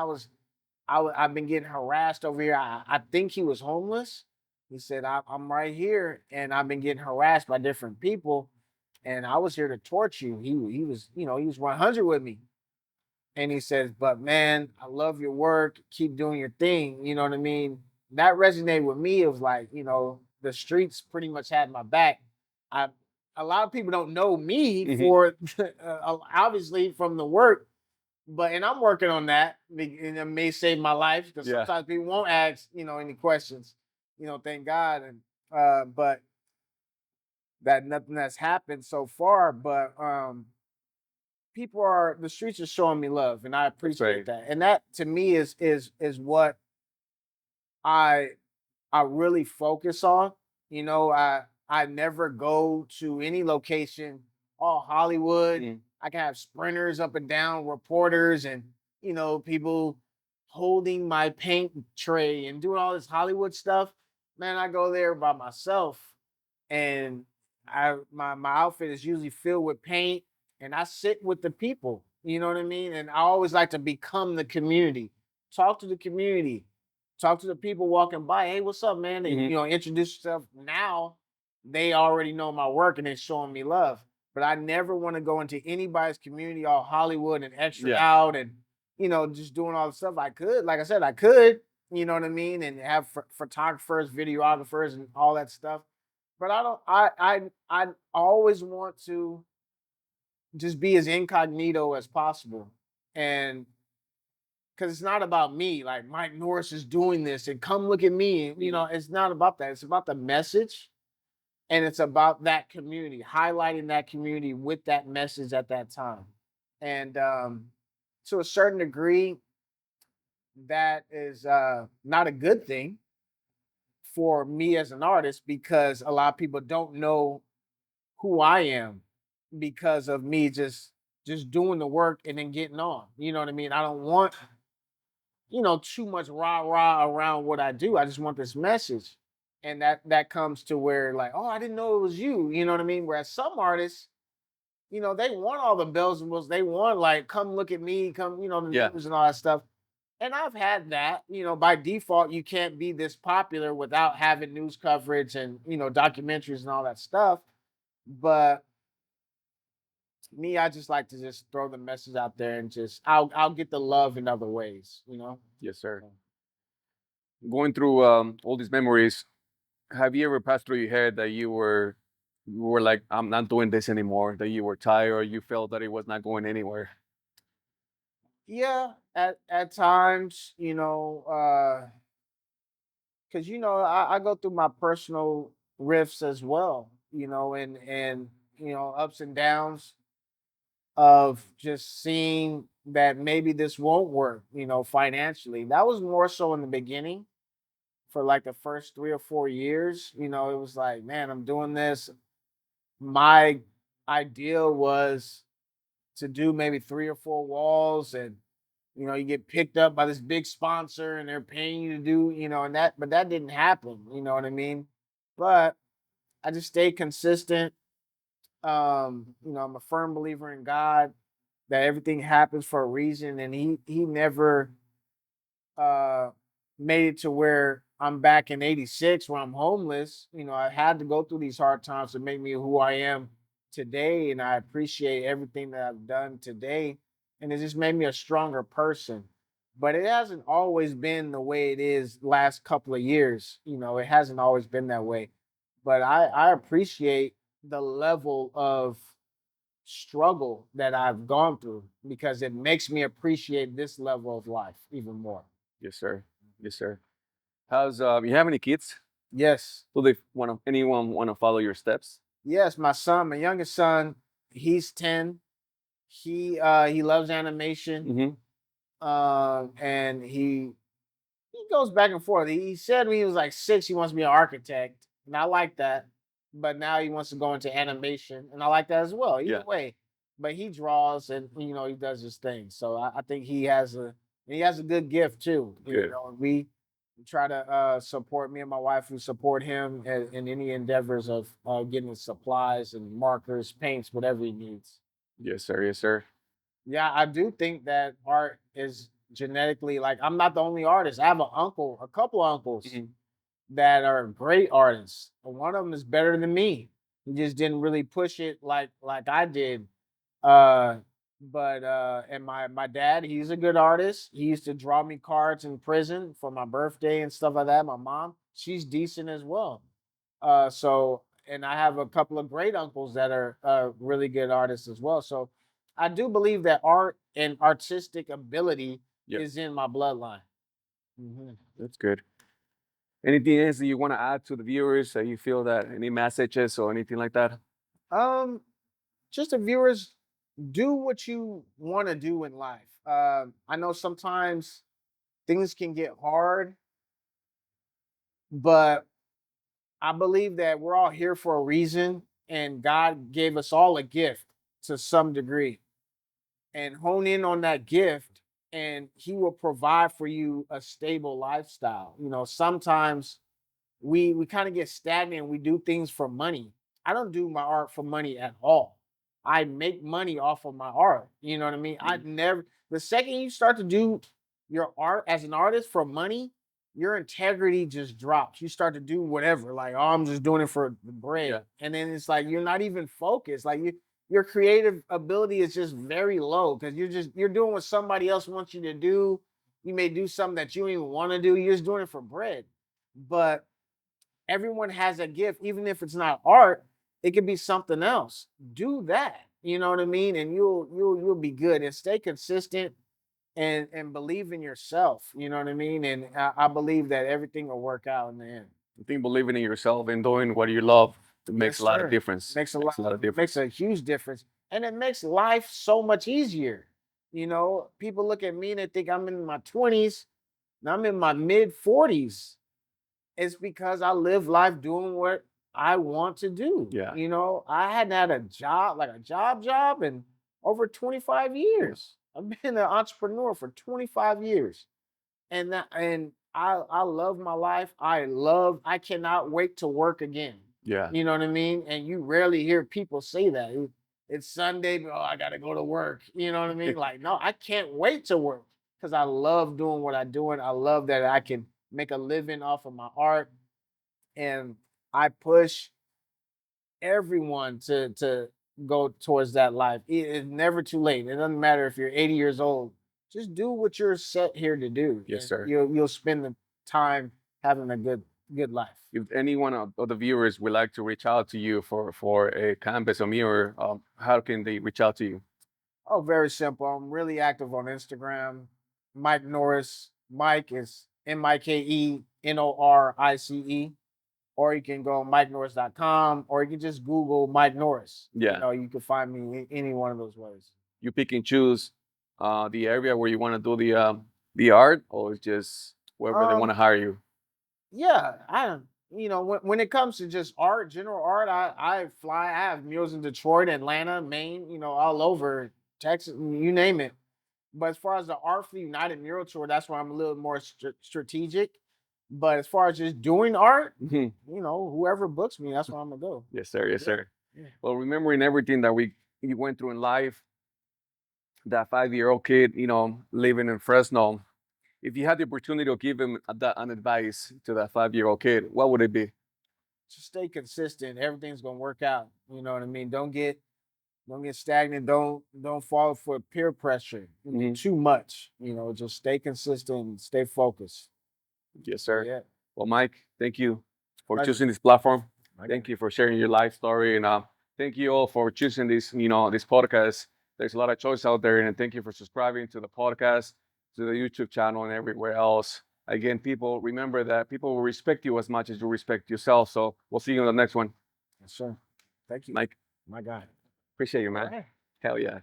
I've been getting harassed over here." I think he was homeless. He said, I'm right here, and I've been getting harassed by different people, and I was here to torch you." He was, he was 100 with me. And he says, "But man, I love your work. Keep doing your thing." You know what I mean? That resonated with me. It was like, the streets pretty much had my back. I A lot of people don't know me Hmm. for obviously from the work, and I'm working on that. And it may save my life, because Yeah. sometimes people won't ask, any questions. Thank God. And but that nothing that's happened so far. But the streets are showing me love, and I That's appreciate right. that. And that to me is what I I really focus on. I never go to any location, all Hollywood. Mm. I can have sprinters up and down, reporters, and people holding my paint tray and doing all this Hollywood stuff. Man, I go there by myself, and my outfit is usually filled with paint, and I sit with the people. You know what I mean? And I always like to become the community. talk to the community, talk to the people walking by. Hey, what's up, man? And Mhm. introduce yourself. Now they already know my work and they're showing me love. But I never want to go into anybody's community, all Hollywood and extra Yeah. out and just doing all the stuff I could. Like I said, I could, you know what I mean, and have photographers, videographers, and all that stuff. But I don't. I always want to just be as incognito as possible, and because it's not about me. Like Mike Norris is doing this, and come look at me. It's not about that. It's about the message, and it's about that community, highlighting that community with that message at that time. And to a certain degree, that is not a good thing for me as an artist because a lot of people don't know who I am because of me just doing the work and then getting on. You know what I mean? I don't want too much rah rah around what I do. I just want this message, and that comes to where like, oh, I didn't know it was you. You know what I mean? Whereas some artists, they want all the bells and whistles. They want like, come look at me, come, the Yeah. news and all that stuff. And I've had that. By default, you can't be this popular without having news coverage and documentaries and all that stuff. But me, I just like to just throw the message out there and just I'll get the love in other ways. Yes, sir. Going through all these memories, have you ever passed through your head that you were like, I'm not doing this anymore, that you were tired or you felt that it was not going anywhere? Yeah, at times, because I go through my personal rifts as well, and ups and downs of just seeing that maybe this won't work, financially. That was more so in the beginning for like the first 3 or 4 years. It was like, man, I'm doing this. My ideal was to do maybe 3 or 4 walls, and you get picked up by this big sponsor and they're paying you to do, and but that didn't happen, you know what I mean? But I just stayed consistent. I'm a firm believer in God, that everything happens for a reason, and he never uh made it to where I'm back in 86 where I'm homeless. I had to go through these hard times to make me who I am today, and I appreciate everything that I've done today, and it just made me a stronger person. But it hasn't always been the way it is last couple of years. It hasn't always been that way. But I appreciate the level of struggle that I've gone through because it makes me appreciate this level of life even more. Yes, sir. Yes, sir. How's you have any kids? Yes. Do they anyone want to follow your steps? Yes, my son, my youngest son, he's 10. He loves animation. Mm-hmm. And he goes back and forth. He said when he was like 6, he wants to be an architect. And I like that. But now he wants to go into animation. And I like that as well. Either Yeah. way. But he draws and he does his thing. So I think he has a good gift too. Good. We try to support me and my wife who support him in any endeavors of getting supplies and markers, paints, whatever he needs. Yes, sir. Yes, sir. Yeah, I do think that art is genetically, like, I'm not the only artist. I have a couple of uncles Mhm. that are great artists. And one of them is better than me. He just didn't really push it like I did. Uh but and my dad, he's a good artist. He used to draw me cards in prison for my birthday and stuff like that. My mom, she's decent as well. So and I have a couple of great uncles that are really good artists as well. So I do believe that art and artistic ability Yep. is in my bloodline. Mhm. That's good. Anything else that you want to add to the viewers that you feel that any messages or anything like that? Um, just the viewers, do what you want to do in life. I know sometimes things can get hard, but I believe that we're all here for a reason, and God gave us all a gift to some degree. And hone in on that gift, and He will provide for you a stable lifestyle. Sometimes we kind of get stagnant. We do things for money. I don't do my art for money at all. I make money off of my art. You know what I mean? I Mhm. never. The second you start to do your art as an artist for money, your integrity just drops. You start to do whatever, like, oh, I'm just doing it for the bread. Yeah. And then it's like you're not even focused. Like your creative ability is just very low because you're doing what somebody else wants you to do. You may do something that you don't even want to do. You're just doing it for bread. But everyone has a gift, even if it's not art, it could be something else. Do that. You know what I mean? And you'll be good and stay consistent and believe in yourself. You know what I mean? And I believe that everything will work out in the end. I think believing in yourself and doing what you love makes Yes, a lot of sir. difference. Makes a Makes lot a lot of makes difference. a huge difference. And it makes life so much easier. You know, people look at me and they think I'm in my 20s. Now I'm in my mid 40s. It's because I live life doing what I want to do. Yeah. You know, I hadn't had a job, like a job in over 25 years. I've been an entrepreneur for 25 years. And I love my life. I cannot wait to work again. Yeah. You know what I mean? And you rarely hear people say that. It's Sunday, but, oh, I gotta go to work. You know what I mean? Like, no, I can't wait to work because I love doing what I'm doing. I love that I can make a living off of my art. And I push everyone to go towards that life. It's never too late. It doesn't matter if you're 80 years old. Just do what you're set here to do. Yes, and sir. You'll spend the time having a good life. If any one of the viewers would like to reach out to you for a canvas or mirror, how can they reach out to you? Oh, very simple. I'm really active on Instagram. Mike Norice. Mike is MikeNorice. Or you can go MikeNorris.com, or you can just Google Mike Norice. Yeah. You know, you can find me any one of those ways. You pick and choose the area where you want to do the art, or it's just wherever they want to Um, hire you. yeah, when it comes to just art, general art, I fly. I have murals in Detroit, Atlanta, Maine, all over Texas, you name it. But as far as the Art for the United Mural Tour, that's where I'm a little more strategic. But as far as just doing art, Mhm. whoever books me, that's where I'm gonna go. Yes, sir. Yes, Yeah, sir. yeah. Well, remembering everything that you went through in life, that 5-year-old kid, living in Fresno, if you had the opportunity to give him an advice to that 5-year-old kid, what would it be? Just stay consistent. Everything's gonna work out. You know what I mean? Don't get stagnant. Don't fall for peer pressure Mhm. too much. Just stay consistent and stay focused. Yes, sir. Yeah. Well, Mike, thank you for Pleasure. choosing this platform. My Thank you for sharing your life story, and thank you all for choosing this podcast. There's a lot of choice out there, and thank you for subscribing to the podcast, to the YouTube channel, and everywhere else. Again, people, remember that people will respect you as much as you respect yourself. So we'll see you in the next one. Yes, sir. Thank you. Mike, My God. appreciate you, All man. right. Hell yeah.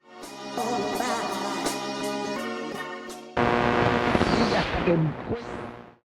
Good.